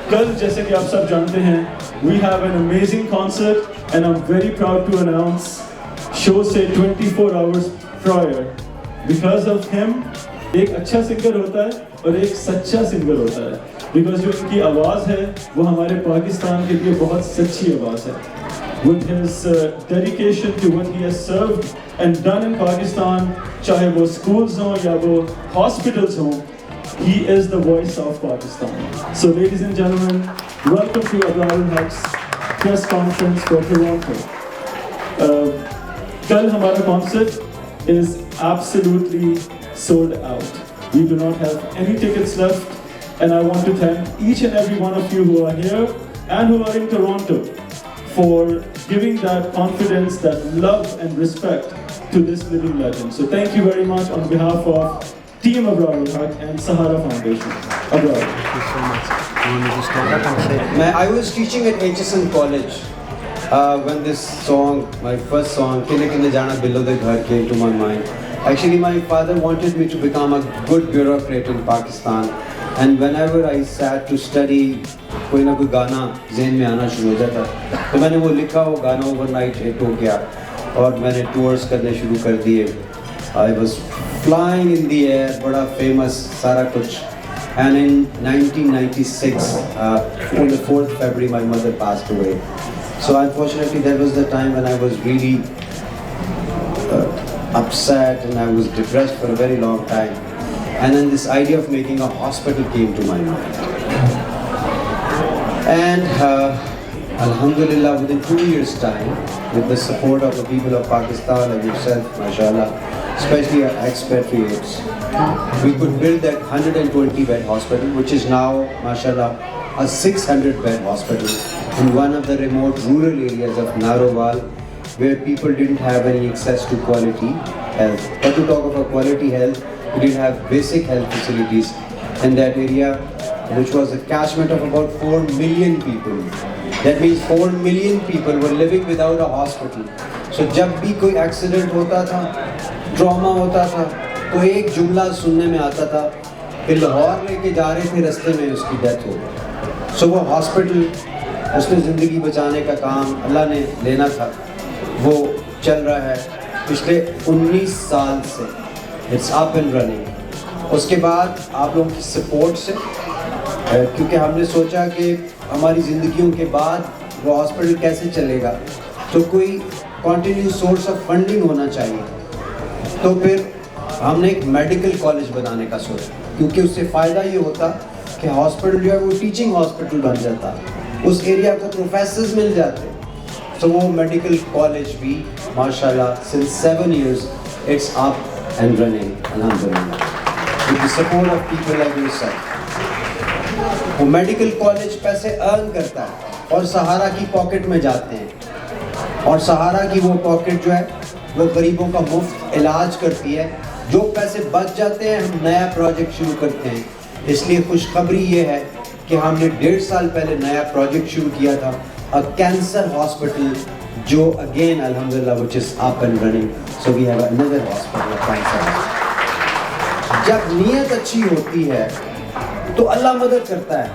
کل جیسے کہ آپ سب جانتے ہیں we have an amazing concert and I'm very proud to announce show سے 24 hours prior because of him ایک اچھا سنگر ہوتا ہے اور ایک سچا سنگر ہوتا ہے بیکاز جو ان کی آواز ہے وہ ہمارے پاکستان کے لیے بہت سچی آواز ہے. With his dedication to what he has served and done in Pakistan, چاہے وہ schools ہوں یا وہ hospitals ہوں, he is the voice of Pakistan. So ladies and gentlemen, welcome to Abrarul Haq's press conference for Toronto. کل ہمارا concert is absolutely sold out. We do not have any tickets left and I want to thank each and every one of you who are here and who are in Toronto for giving that confidence, that love and respect to this living legend. So thank you very much on behalf of Team Abrarul Haq and Sahara Foundation. Abrar. Thank you so much. You want to just stand up and say? I was teaching at HSN College when this song, my first song, Kine Kine Jana Below the Ghar, came to my mind. Actually, my father wanted me to become a good bureaucrat in Pakistan. And whenever I sat to study, کوئی نہ کوئی گانا ذہن میں آنا شروع ہو جاتا. تو میں نے وہ لکھا, وہ گانا اوور نائٹ ہٹ ہو گیا اور میں نے ٹورس کرنے شروع کر دیے. I was flying in the air, بڑا فیمس سارا کچھ. And in 1996, on the 4th February, my mother passed away. So unfortunately, that was the time when I was really upset and I was depressed for a very long time. And then this idea of making a hospital came to my mind. And alhamdulillah, within 2 years' time, with the support of the people of Pakistan and yourself, mashallah, especially our expatriates, we could build that 120-bed hospital, which is now, mashallah, a 600-bed hospital in one of the remote rural areas of Narowal, where people didn't have any access to quality health. But to talk about quality health, we didn't have basic health facilities in that area, which was a catchment of about 4 million people. That means 4 million people were living without a hospital. So جب بھی کوئی accident ہوتا تھا, trauma ہوتا تھا, تو ایک جملہ سننے میں آتا تھا کہ لاہور لے کے جا رہے تھے, رستے میں اس کی ڈیتھ ہو گئی. سو وہ ہاسپٹل, اس نے زندگی بچانے کا کام اللہ نے لینا تھا, وہ چل رہا ہے پچھلے 19 سال سے. It's up and running. اس کے بعد آپ لوگوں کی سپورٹ سے, کیونکہ ہم نے سوچا کہ ہماری زندگیوں کے بعد وہ ہاسپٹل کیسے چلے گا, تو کوئی کنٹینیو سورس آف فنڈنگ ہونا چاہیے. تو پھر ہم نے ایک میڈیکل کالج بنانے کا سوچا, کیونکہ اس سے فائدہ یہ ہوتا کہ ہاسپٹل جو ہے وہ ٹیچنگ ہاسپٹل بن جاتا, اس ایریا کو پروفیسرز مل جاتے. تو وہ میڈیکل کالج بھی ماشاءاللہ since 7 years it's up and running, alhamdulillah, with the support of people like yourself. وہ میڈیکل کالج پیسے ارن کرتا ہے اور سہارا کی پاکٹ میں جاتے ہیں, اور سہارا کی وہ پاکٹ جو ہے وہ غریبوں کا مفت علاج کرتی ہے. جو پیسے بچ جاتے ہیں ہم نیا پروجیکٹ شروع کرتے ہیں. اس لیے خوشخبری یہ ہے کہ ہم نے 1.5 سال پہلے نیا پروجیکٹ شروع کیا تھا, کینسر ہاسپٹل, جو اگین الحمدللہ which is up and running. So we have another hospital of cancer. جب نیت اچھی ہوتی ہے تو اللہ مدد کرتا ہے.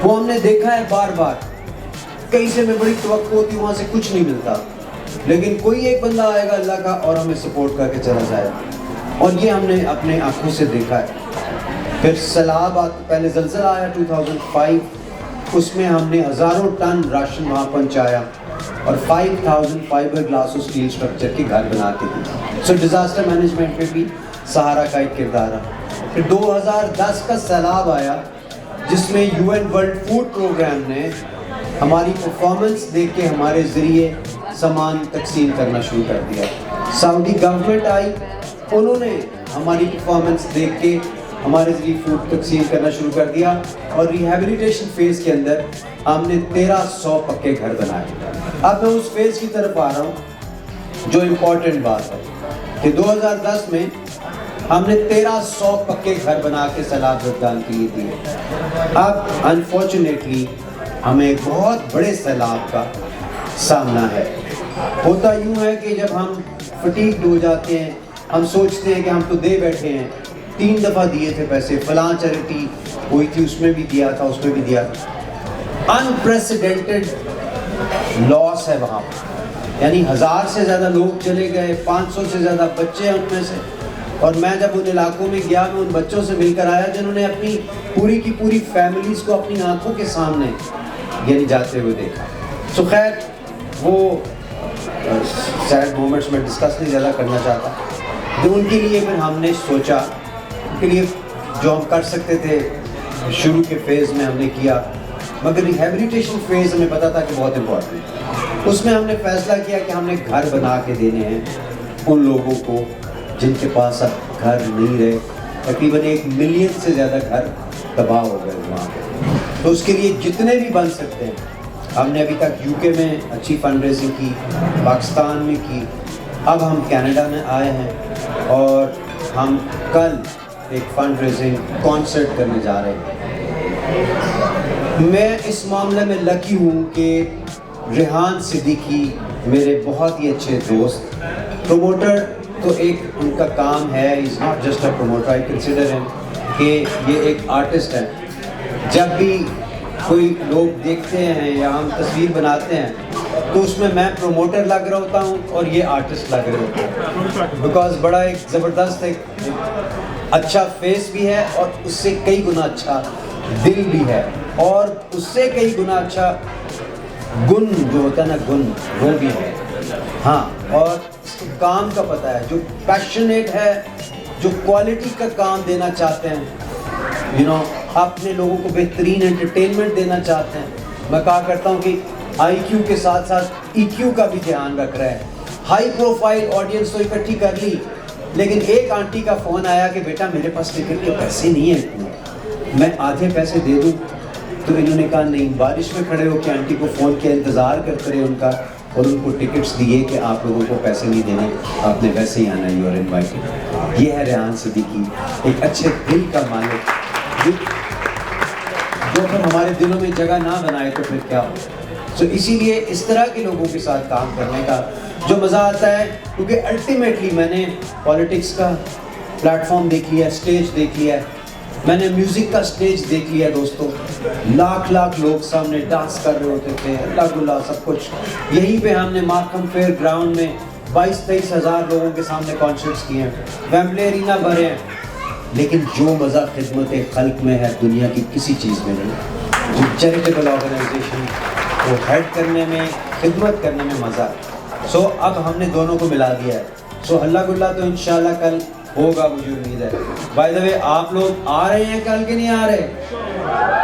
وہ ہم نے دیکھا ہے بار بار, کہیں سے میں بڑی توقع ہوتی, وہاں سے کچھ نہیں ملتا, لیکن کوئی ایک بندہ آئے گا اللہ کا اور ہمیں سپورٹ کر کے چلا جائے, اور یہ ہم نے اپنے آنکھوں سے دیکھا ہے. پھر سیلاب, پہلے زلزلہ آیا 2005, اس میں ہم نے ہزاروں ٹن راشن وہاں پہنچایا اور 5000 فائبر گلاس اور اسٹیل اسٹرکچر کے گھر بنا کے دی. سو ڈیزاسٹر مینجمنٹ میں بھی سہارا کا ایک کردار ہے. پھر 2010 کا سیلاب آیا, جس میں UN ورلڈ فوڈ پروگرام نے ہماری پرفارمنس دیکھ کے ہمارے ذریعے سامان تقسیم کرنا شروع کر دیا. سعودی گورنمنٹ آئی, انہوں نے ہماری پرفارمنس دیکھ کے ہمارے ذریعے فوڈ تقسیم کرنا شروع کر دیا, اور ریہیبلیٹیشن فیز کے اندر ہم نے 1300 پکے گھر بنائے. اب میں اس فیز کی طرف آ رہا ہوں جو امپورٹنٹ بات ہے کہ 2010 میں ہم نے 1300 پکے گھر بنا کے سیلاب زدگان کے لیے دیے. اب انفارچونیٹلی ہمیں ایک بہت بڑے سیلاب کا سامنا ہے. ہوتا یوں ہے کہ جب ہم فٹیگڈ ہو جاتے ہیں, ہم سوچتے ہیں کہ ہم تو دے بیٹھے ہیں, 3 دفعہ دیے تھے پیسے, فلاں چیریٹی ہوئی تھی اس میں بھی دیا تھا, اس میں بھی دیا تھا. انپریسیڈنٹڈ لاس ہے وہاں پر, یعنی 1000 سے زیادہ لوگ چلے گئے, 500 سے زیادہ بچے ہیں ان میں سے. اور میں جب ان علاقوں میں گیا, میں ان بچوں سے مل کر آیا جنہوں نے اپنی پوری کی پوری فیملیز کو اپنی آنکھوں کے سامنے یعنی جاتے ہوئے دیکھا. سو خیر وہ سیڈ مومنٹس میں ڈسکس نہیں زیادہ کرنا چاہتا. تو ان کے لیے پھر ہم نے سوچا, ان کے لیے جو ہم کر سکتے تھے شروع کے فیز میں ہم نے کیا, مگر ریہیبلیٹیشن فیز ہمیں پتا تھا کہ بہت امپورٹنٹ ہے. اس میں ہم نے فیصلہ کیا کہ ہم نے گھر بنا کے دینے ہیں ان لوگوں کو جن کے پاس اب گھر نہیں رہے. تقریباً 1 ملین سے زیادہ گھر تباہ ہو گئے وہاں پہ. تو اس کے لیے جتنے بھی بن سکتے ہیں ہم نے ابھی تک یو کے میں اچھی فنڈ ریزنگ کی, پاکستان میں کی, اب ہم کینیڈا میں آئے ہیں اور ہم کل ایک فنڈ ریزنگ کانسرٹ کرنے جا رہے ہیں. میں اس معاملے میں لکی ہوں کہ ریحان صدیقی میرے بہت ہی اچھے دوست, پروموٹر تو ایک ان کا کام ہے, is not just a promoter, I consider ہم کہ یہ ایک آرٹسٹ ہے. جب بھی کوئی لوگ دیکھتے ہیں یا ہم تصویر بناتے ہیں تو اس میں پروموٹر لگ رہا ہوتا ہوں اور یہ آرٹسٹ لگ رہے ہوتے ہیں, بیکاز بڑا ایک زبردست ایک اچھا فیس بھی ہے اور اس سے کئی گنا اچھا دل بھی ہے, اور اس سے کئی گنا اچھا گن جو ہوتا ہے نا, گن وہ بھی ہے. ہاں, اور اس کے کام کا پتہ ہے, جو پیشنیٹ ہے, جو کوالٹی کا کام دینا چاہتے ہیں, اپنے لوگوں کو بہترین انٹرٹینمنٹ دینا چاہتے ہیں. میں کہا کرتا ہوں کہ آئی کیو کے ساتھ ساتھ ای کیو کا بھی دھیان رکھ رہا ہے. ہائی پروفائل آڈینس تو اکٹھی کر لی, لیکن ایک آنٹی کا فون آیا کہ بیٹا میرے پاس ٹکٹ کے پیسے نہیں ہیں, میں آدھے پیسے دے دوں. تو انہوں نے کہا نہیں, بارش میں کھڑے ہو کے آنٹی کو فون کیا, انتظار کرتے رہے ان کا, اور ان کو ٹکٹس دیے کہ آپ لوگوں کو پیسے نہیں دینے, آپ نے ویسے ہی آنا, یو آر انوائٹڈ. یہ ہے ریحان صدیقی, ایک اچھے دل کا مالک, جو پھر ہمارے دلوں میں جگہ نہ بنائے تو پھر کیا ہو. سو اسی لیے اس طرح کے لوگوں کے ساتھ کام کرنے کا جو مزہ آتا ہے, کیونکہ الٹیمیٹلی میں نے پالیٹکس کا پلیٹ فارم دیکھ لیا, اسٹیج دیکھ لیا, میں نے میوزک کا اسٹیج دیکھ لیا دوستوں. لاکھ لوگ سامنے ڈانس کر رہے ہوتے تھے, اللہ گلا سب کچھ. یہیں پہ ہم نے مارکھم فیئر گراؤنڈ میں 22-23 ہزار لوگوں کے سامنے کانسرٹس کیے ہیں, ویمبلے ارینا بھرے ہیں. لیکن جو مزہ خدمت خلق میں ہے دنیا کی کسی چیز میں نہیں. جو چیریٹیبل آرگنائزیشن کو ہیڈ کرنے میں, خدمت کرنے میں مزہ ہے. سو اب ہم نے دونوں کو ملا دیا ہے. سو ہلا گلا تو انشاءاللہ کل ہوگا, مجھے امید ہے. بائی دا وے آپ لوگ آ رہے ہیں کل کے نہیں آ رہے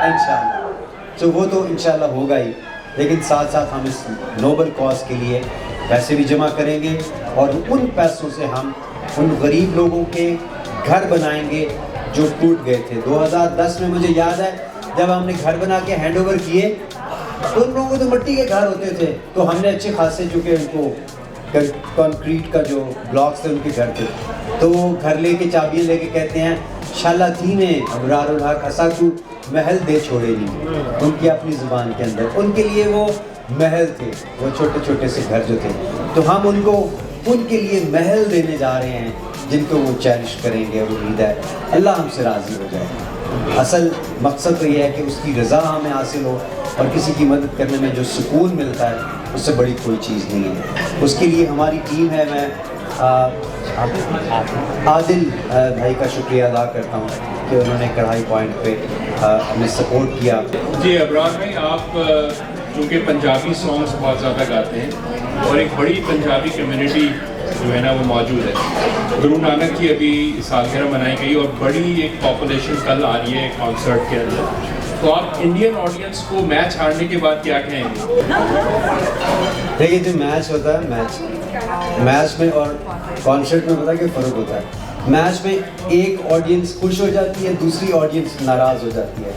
انشاءاللہ؟ سو وہ تو انشاءاللہ ہوگا ہی, لیکن ساتھ ساتھ ہم اس نوبل کاز کے لیے پیسے بھی جمع کریں گے, اور ان پیسوں سے ہم ان غریب لوگوں کے گھر بنائیں گے جو ٹوٹ گئے تھے. 2010 میں مجھے یاد ہے جب ہم نے گھر بنا کے ہینڈ اوور کیے تو ان لوگوں کو تو مٹی کے گھر ہوتے تھے, تو ہم نے اچھے خاصے, چونکہ ان کو کنکریٹ کا جو بلاکس تھے ان کے گھر تھے, تو وہ گھر لے کے چابیاں لے کے کہتے ہیں شالا تھی میں ابرار الحق حساکو محل دے چھوڑے نہیں. ان کی اپنی زبان کے اندر ان کے لیے وہ محل تھے, وہ چھوٹے چھوٹے سے گھر جو تھے. تو ہم ان کو ان کے لیے محل دینے جا رہے ہیں جن کو وہ چیریش کریں گے. اور امید ہے اللہ ہم سے راضی ہو جائے. اصل مقصد تو یہ ہے کہ اس کی رضا ہمیں حاصل ہو, اور کسی کی مدد کرنے میں جو سکون ملتا ہے اس سے بڑی کوئی چیز نہیں ہے. اس کے لیے ہماری ٹیم ہے. میں عادل بھائی کا شکریہ ادا کرتا ہوں کہ انہوں نے کڑھائی پوائنٹ پہ ہمیں سپورٹ کیا. جی ابرار بھائی, آپ چونکہ پنجابی سانگس بہت زیادہ گاتے ہیں اور ایک بڑی پنجابی کمیونٹی جو ہے نا وہ موجود ہے. گرو نانک کی ابھی سالگرہ منائی گئی اور بڑی ایک پاپولیشن کل آ رہی ہے کانسرٹ کے اندر, تو آپ انڈین آڈینس کو میچ ہارنے کے بعد کیا کہیں گے؟ دیکھیے جو میچ ہوتا ہے, میچ میں اور کانسرٹ میں پتہ کیا فرق ہوتا ہے. میچ میں ایک آڈینس خوش ہو جاتی ہے, دوسری آڈینس ناراض ہو جاتی ہے.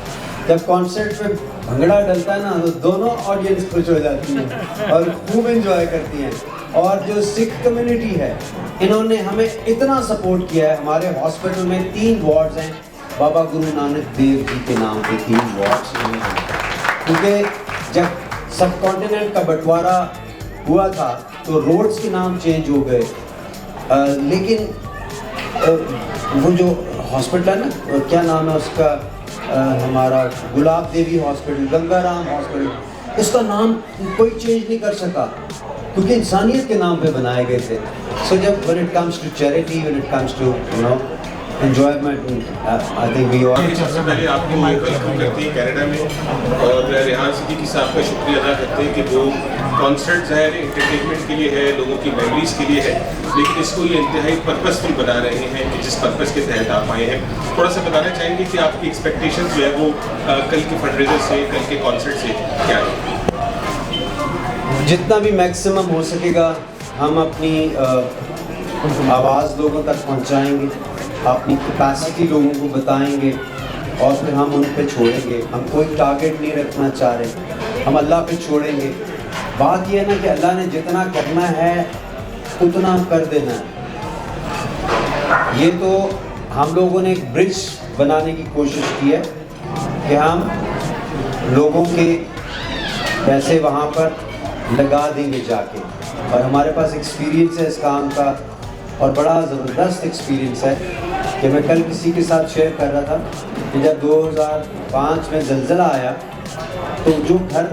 جب کانسرٹ میں بھنگڑا ڈلتا ہے نا تو دونوں آڈینس خوش ہو جاتی ہیں اور خوب انجوائے کرتی ہیں. اور جو سکھ کمیونٹی ہے انہوں نے ہمیں اتنا سپورٹ کیا ہے. ہمارے ہاسپٹل میں 3 وارڈز ہیں بابا گرو نانک دیو جی کے نام پہ, 3 وارڈز ہیں. کیونکہ جب سب کانٹیننٹ کا بٹوارا ہوا تھا تو روڈز کے نام چینج ہو گئے, لیکن وہ جو ہاسپٹل ہے نا, کیا نام ہے اس کا, ہمارا گلاب دیوی ہاسپٹل, گنگا رام ہاسپٹل, اس کا نام کوئی چینج نہیں کر سکا کیونکہ انسانیت کے نام پہ بنائے گئے تھے. سو جب when it comes to charity, when it comes to enjoyment, I think we all. سب سے پہلے آپ کو ویلکم کرتے ہیں کینیڈا میں, اور ریحان صدیقی صاحب کا شکریہ ادا کرتے ہیں کہ وہ کانسرٹ ظاہر ہے انٹرٹینمنٹ کے لیے ہے, لوگوں کی میموریز کے لیے ہے, لیکن اس کو یہ انتہائی پرپسفل بنا رہے ہیں کہ جس پرپس کے تحت آپ آئے ہیں. تھوڑا سا بتانا چاہیں گے کہ آپ کی ایکسپیکٹیشن جو ہے وہ کل کے فنڈ ریزر سے, کل کے کانسرٹ سے کیا ہے؟ جتنا بھی میکسیمم ہو سکے گا ہم اپنی آواز لوگوں تک پہنچائیں گے, اپنی کیپیسٹی لوگوں کو بتائیں گے, اور پھر ہم ان پہ چھوڑیں گے. ہم کوئی ٹارگیٹ نہیں رکھنا چاہ رہے, ہم اللہ پہ چھوڑیں گے. بات یہ ہے نا کہ اللہ نے جتنا کرنا ہے اتنا کر دینا ہے. یہ تو ہم لوگوں نے ایک برج بنانے کی کوشش کی ہے کہ ہم لوگوں کے پیسے وہاں پر لگا دیں گے جا کے, اور ہمارے پاس ایکسپیرینس ہے اس کام کا, اور بڑا زبردست ایکسپیرینس ہے کہ میں کل کسی کے ساتھ شیئر کر رہا تھا کہ جب 2005 میں زلزلہ آیا تو جو گھر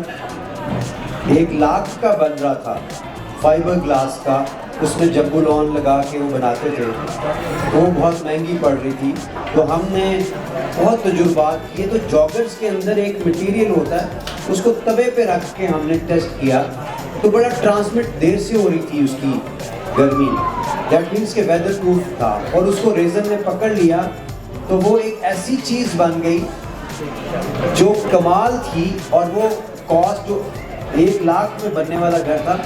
1 لاکھ کا بن رہا تھا فائبر گلاس کا, اس میں جب لون لگا کے وہ بناتے تھے, وہ بہت مہنگی پڑ رہی تھی. تو ہم نے بہت تجربات کیے. تو جاگرز کے اندر ایک مٹیریل ہوتا ہے, اس کو توے پہ رکھ کے ہم نے ٹیسٹ کیا تو بڑا ٹرانسمٹ دیر سے ہو رہی تھی اس کی گرمی. دیٹ مینس کہ ویدر پروف تھا, اور اس کو ریزن نے پکڑ لیا تو وہ ایک ایسی چیز بن گئی جو کمال تھی. اور وہ کاسٹ جو 1 لاکھ میں بننے والا گھر تھا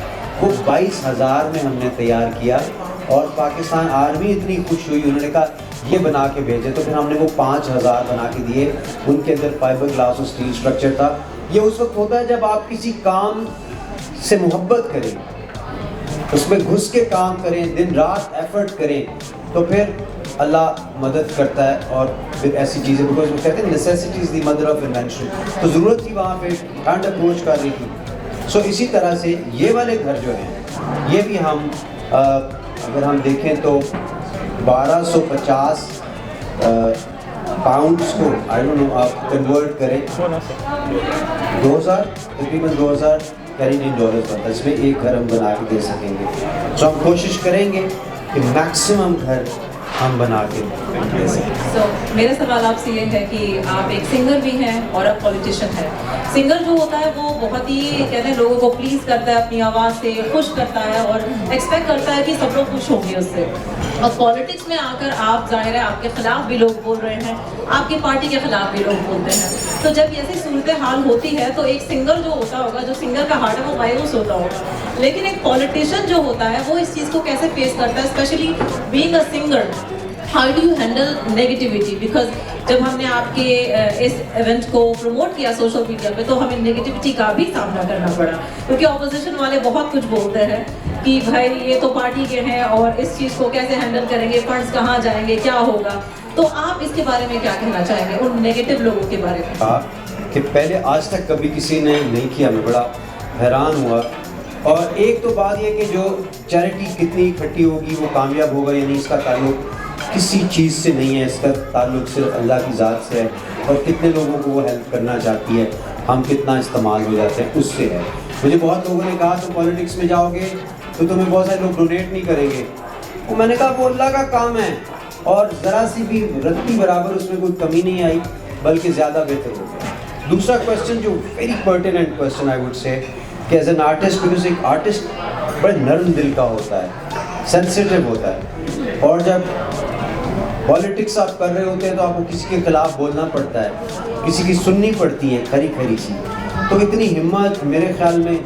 وہ 22,000 میں ہم نے تیار کیا, اور پاکستان آرمی اتنی خوش ہوئی, انہوں نے کہا یہ بنا کے بھیجے. تو پھر ہم نے وہ 5,000 بنا کے دیے. ان کے اندر فائبر گلاس اور اسٹیل اسٹرکچر تھا. یہ اس وقت ہوتا ہے جب آپ کسی کام سے محبت کریں, اس میں گھس کے کام کریں, دن رات ایفرٹ کریں, تو پھر اللہ مدد کرتا ہے. اور پھر ایسی چیزیں, بیکاز وہ کہتے ہیں necessity is the mother of invention, تو ضرورت تھی وہاں پہ, ٹھنڈ اپروچ کر رہی تھی. سو اسی طرح سے یہ والے گھر جو ہیں یہ بھی ہم اگر ہم دیکھیں تو 1250 پاؤنڈس کو آئی ڈونٹ نو آپ کنورٹ کریں, 2000 تقریباً 2000 کینیڈین ڈالرز بنتا ہے. اس میں ایک گھر ہم بنا کے دے سکیں گے. سو ہم کوشش کریں گے کہ میکسیمم گھر ہم بنا کے دے سکیں. سو میرا سوال آپ سے یہ ہے کہ آپ ایک سنگر بھی ہیں اور آپ پولیٹیشین ہیں. سنگر جو ہوتا ہے وہ بہت ہی کہتے ہیں لوگوں کو پلیز کرتا ہے, اپنی آواز سے خوش کرتا ہے اور ایکسپیکٹ کرتا ہے کہ سب لوگ خوش ہوں گے اس سے. اور پالیٹکس میں آ کر آپ ظاہر ہے آپ کے خلاف بھی لوگ بول رہے ہیں, آپ کی پارٹی کے خلاف بھی لوگ بولتے ہیں. تو جب ایسی صورتحال ہوتی ہے تو ایک سنگر جو ہوتا ہوگا, جو سنگر کا ہارٹ ہے وہ مایوس ہوتا ہوگا, لیکن ایک پولیٹیشین جو ہوتا ہے وہ اس چیز کو کیسے فیس کرتا ہے, especially being a singer. How do you handle negativity? Because جب ہم نے آپ کے اس ایونٹ کو پروموٹ کیا سوشل میڈیا پہ تو ہمیں نیگیٹیوٹی کا بھی سامنا کرنا پڑا, کیونکہ اپوزیشن والے بہت کچھ بولتے ہیں کہ بھائی یہ تو پارٹی کے ہیں اور اس چیز کو کیسے ہینڈل کریں گے, فنڈس کہاں جائیں گے, کیا ہوگا. تو آپ اس کے بارے میں کیا کہنا چاہیں گے ان نیگیٹو لوگوں کے بارے میں؟ کہ پہلے آج تک کبھی کسی نے نہیں کیا, میں بڑا حیران ہوا. اور ایک تو بات یہ کہ جو چیریٹی کتنی اکٹھی ہوگی وہ کامیاب ہوگا یا نہیں, اس کا تعلق کسی چیز سے نہیں ہے, اس کا تعلق صرف اللہ کی ذات سے ہے, اور کتنے لوگوں کو وہ ہیلپ کرنا چاہتی ہے, ہم کتنا استعمال ہو جاتے ہیں اس سے ہے. مجھے بہت لوگوں نے کہا تو پولیٹکس میں جاؤ گے تو تمہیں بہت سارے لوگ ڈونیٹ نہیں کریں گے. وہ میں نے کہا وہ اللہ کا کام ہے, اور ذرا سی بھی رتی برابر اس میں کوئی کمی نہیں آئی بلکہ زیادہ بہتر ہو گیا. دوسرا کویشچن جو very pertinent question I would say کہ ایز این آرٹسٹ, بیکاز ایک آرٹسٹ بڑے نرم دل کا ہوتا ہے, سینسیٹیو ہوتا ہے, اور جب پالیٹکس آپ کر رہے ہوتے ہیں تو آپ کو کسی کے خلاف بولنا پڑتا ہے, کسی کی سننی پڑتی ہے کھری کھری سی. تو اتنی ہمت میرے خیال میں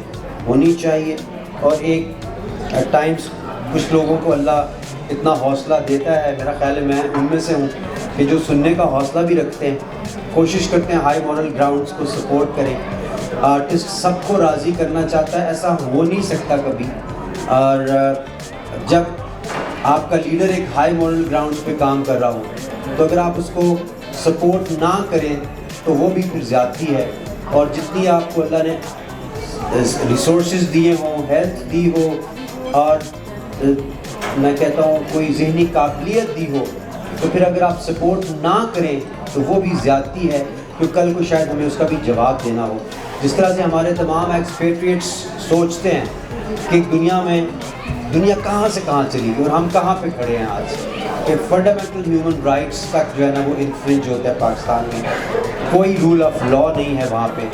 ہونی چاہیے. اور ایک ایٹ ٹائمس کچھ لوگوں کو اللہ اتنا حوصلہ دیتا ہے, میرا خیال ہے میں ان میں سے ہوں کہ جو سننے کا حوصلہ بھی رکھتے ہیں, کوشش کرتے ہیں ہائی مورل گراؤنڈس کو سپورٹ کریں. آرٹسٹ سب کو راضی کرنا چاہتا ہے, ایسا ہو نہیں سکتا کبھی. اور جب آپ کا لیڈر ایک ہائی مورل گراؤنڈس پہ کام کر رہا ہو تو اگر آپ اس کو سپورٹ نہ کریں تو وہ بھی پھر زیادتی ہے. اور جتنی آپ کو اللہ نے ریسورسز دیے ہوں, ہیلتھ دی ہو, اور میں کہتا ہوں کوئی ذہنی قابلیت دی ہو, تو پھر اگر آپ سپورٹ نہ کریں تو وہ بھی زیادتی ہے، کہ کل کو شاید ہمیں اس کا بھی جواب دینا ہو. جس طرح سے ہمارے تمام ایکسپیٹریٹس سوچتے ہیں کہ دنیا کہاں سے کہاں چلی گئی اور ہم کہاں پہ کھڑے ہیں آج، کہ فنڈامنٹل ہیومن رائٹس تک جو ہے نا وہ انفرنج ہوتا ہے پاکستان میں، کوئی رول آف لا نہیں ہے وہاں پہ.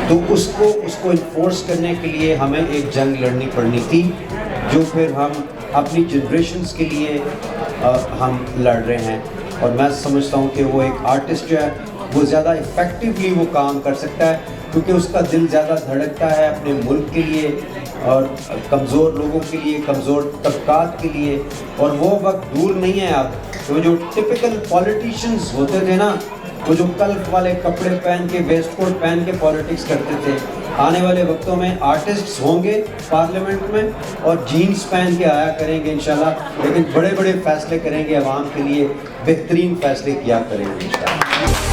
تو اس کو انفورس کرنے کے لیے ہمیں ایک جنگ لڑنی پڑنی تھی، جو پھر ہم اپنی جنریشنز کے لیے ہم لڑ رہے ہیں. اور میں سمجھتا ہوں کہ وہ ایک آرٹسٹ جو ہے وہ زیادہ افیکٹولی وہ کام کر سکتا ہے، کیونکہ اس کا دل زیادہ دھڑکتا ہے اپنے ملک کے لیے اور کمزور لوگوں کے لیے، کمزور طبقات کے لیے. اور وہ وقت دور نہیں ہے اب، تو جو ٹپیکل پولیٹیشینز ہوتے تھے نا، وہ جو کلف والے کپڑے پہن کے، ویسٹ کوٹ پہن کے پالیٹکس کرتے تھے، آنے والے وقتوں میں آرٹسٹس ہوں گے پارلیمنٹ میں اور جینز پہن کے آیا کریں گے انشاءاللہ، لیکن بڑے بڑے فیصلے کریں گے عوام کے لیے، بہترین فیصلے کیا کریں گے انشاءاللہ.